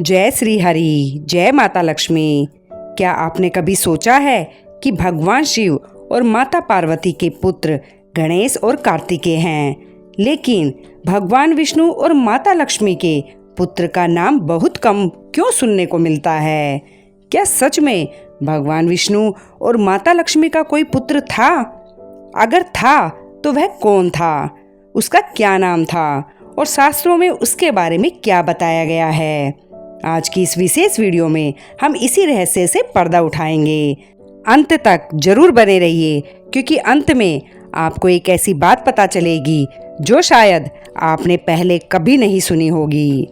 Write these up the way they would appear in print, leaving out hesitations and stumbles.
जय श्री हरि, जय माता लक्ष्मी। क्या आपने कभी सोचा है कि भगवान शिव और माता पार्वती के पुत्र गणेश और कार्तिकेय हैं, लेकिन भगवान विष्णु और माता लक्ष्मी के पुत्र का नाम बहुत कम क्यों सुनने को मिलता है? क्या सच में भगवान विष्णु और माता लक्ष्मी का कोई पुत्र था? अगर था तो वह कौन था, उसका क्या नाम था और शास्त्रों में उसके बारे में क्या बताया गया है? आज की इस विशेष वीडियो में हम इसी रहस्य से पर्दा उठाएंगे। अंत तक जरूर बने रहिए, क्योंकि अंत में आपको एक ऐसी बात पता चलेगी जो शायद आपने पहले कभी नहीं सुनी होगी।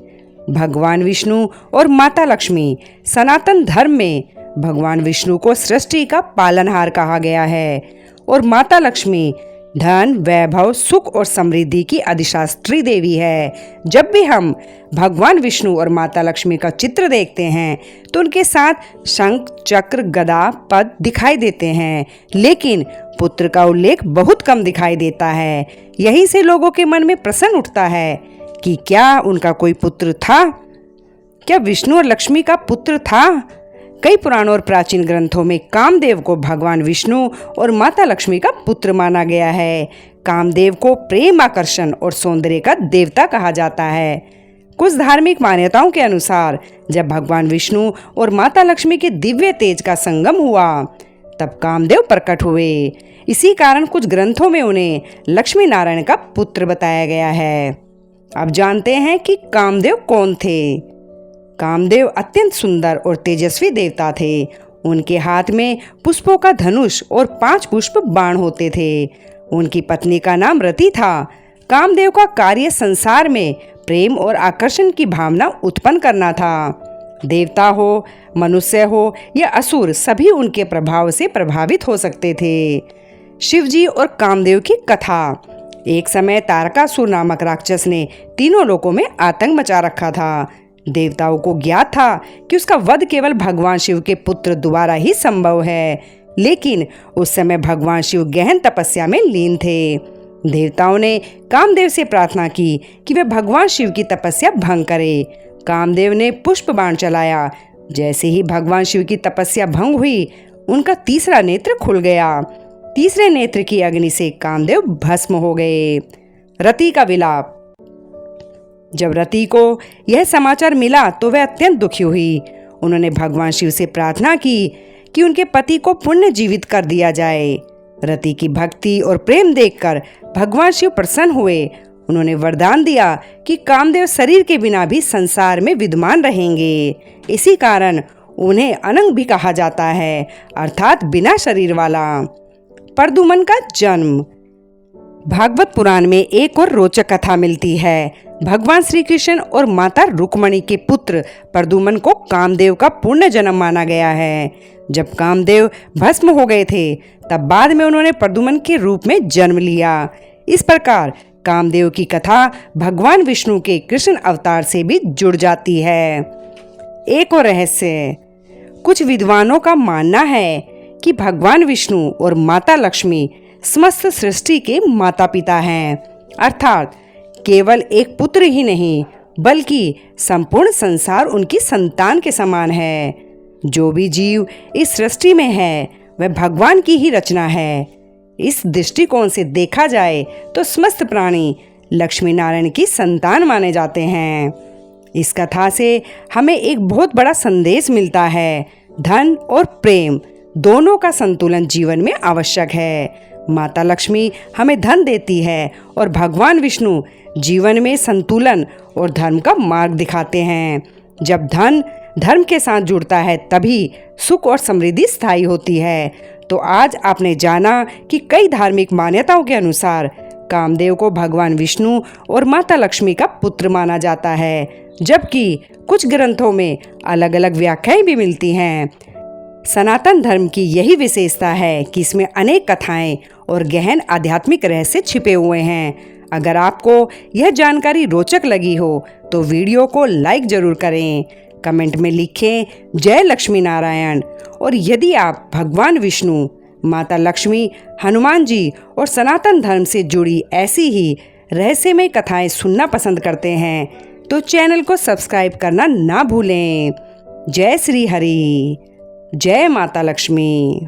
भगवान विष्णु और माता लक्ष्मी सनातन धर्म में भगवान विष्णु को सृष्टि का पालनहार कहा गया है और माता लक्ष्मी धन, वैभव, सुख और समृद्धि की अधिष्ठात्री देवी है। जब भी हम भगवान विष्णु और माता लक्ष्मी का चित्र देखते हैं तो उनके साथ शंख, चक्र, गदा, पद दिखाई देते हैं, लेकिन पुत्र का उल्लेख बहुत कम दिखाई देता है। यहीं से लोगों के मन में प्रश्न उठता है कि क्या उनका कोई पुत्र था? क्या विष्णु और लक्ष्मी का पुत्र था? कई पुराणों और प्राचीन ग्रंथों में कामदेव को भगवान विष्णु और माता लक्ष्मी का पुत्र माना गया है। कामदेव को प्रेम, आकर्षण और सौंदर्य का देवता कहा जाता है। कुछ धार्मिक मान्यताओं के अनुसार जब भगवान विष्णु और माता लक्ष्मी के दिव्य तेज का संगम हुआ तब कामदेव प्रकट हुए। इसी कारण कुछ ग्रंथों में उन्हें लक्ष्मी नारायण का पुत्र बताया गया है। अब जानते हैं कि कामदेव कौन थे। कामदेव अत्यंत सुंदर और तेजस्वी देवता थे। उनके हाथ में पुष्पों का धनुष और 5 पुष्प बाण होते थे। उनकी पत्नी का नाम रति था। कामदेव का कार्य संसार में प्रेम और आकर्षण की भावना उत्पन्न करना था। देवता हो, मनुष्य हो या असुर, सभी उनके प्रभाव से प्रभावित हो सकते थे। शिवजी और कामदेव की कथा। एक समय तारकासुर नामक राक्षस ने तीनों लोकों में आतंक मचा रखा था। देवताओं को ज्ञात था कि उसका वध केवल भगवान शिव के पुत्र द्वारा ही संभव है, लेकिन उस समय भगवान शिव गहन तपस्या में लीन थे। देवताओं ने कामदेव से प्रार्थना की कि वे भगवान शिव की तपस्या भंग करे। कामदेव ने पुष्प बाण चलाया। जैसे ही भगवान शिव की तपस्या भंग हुई, उनका तीसरा नेत्र खुल गया। तीसरे नेत्र की अग्नि से कामदेव भस्म हो गए। रति का विलाप। जब रति को यह समाचार मिला तो वह अत्यंत दुखी हुई। उन्होंने भगवान शिव से प्रार्थना की कि उनके पति को पुण्य जीवित कर दिया जाए। रति की भक्ति और प्रेम देखकर भगवान शिव प्रसन्न हुए। उन्होंने वरदान दिया कि कामदेव शरीर के बिना भी संसार में विद्यमान रहेंगे। इसी कारण उन्हें अनंग भी कहा जाता है, अर्थात बिना शरीर वाला। प्रद्युम्न का जन्म। भागवत पुराण में एक और रोचक कथा मिलती है। भगवान श्री कृष्ण और माता रुक्मणी के पुत्र प्रद्युम्न को कामदेव का पुण्य जन्म माना गया है। जब कामदेव भस्म हो गए थे तब बाद में उन्होंने प्रद्युम्न के रूप में जन्म लिया। इस प्रकार कामदेव की कथा भगवान विष्णु के कृष्ण अवतार से भी जुड़ जाती है। एक और रहस्य। कुछ विद्वानों का मानना है कि भगवान विष्णु और माता लक्ष्मी समस्त सृष्टि के माता पिता हैं, अर्थात केवल एक पुत्र ही नहीं बल्कि संपूर्ण संसार उनकी संतान के समान है। जो भी जीव इस सृष्टि में है वह भगवान की ही रचना है। इस दृष्टिकोण से देखा जाए तो समस्त प्राणी लक्ष्मी नारायण की संतान माने जाते हैं। इस कथा से हमें एक बहुत बड़ा संदेश मिलता है। धन और प्रेम दोनों का संतुलन जीवन में आवश्यक है। माता लक्ष्मी हमें धन देती है और भगवान विष्णु जीवन में संतुलन और धर्म का मार्ग दिखाते हैं। जब धन धर्म के साथ जुड़ता है तभी सुख और समृद्धि स्थायी होती है। तो आज आपने जाना कि कई धार्मिक मान्यताओं के अनुसार कामदेव को भगवान विष्णु और माता लक्ष्मी का पुत्र माना जाता है, जबकि कुछ ग्रंथों में अलग अलग व्याख्याएं भी मिलती हैं। सनातन धर्म की यही विशेषता है कि इसमें अनेक कथाएं और गहन आध्यात्मिक रहस्य छिपे हुए हैं। अगर आपको यह जानकारी रोचक लगी हो तो वीडियो को लाइक जरूर करें, कमेंट में लिखें जय लक्ष्मी नारायण। और यदि आप भगवान विष्णु, माता लक्ष्मी, हनुमान जी और सनातन धर्म से जुड़ी ऐसी ही रहस्यमय कथाएं सुनना पसंद करते हैं तो चैनल को सब्सक्राइब करना ना भूलें। जय श्री हरि, जय माता लक्ष्मी।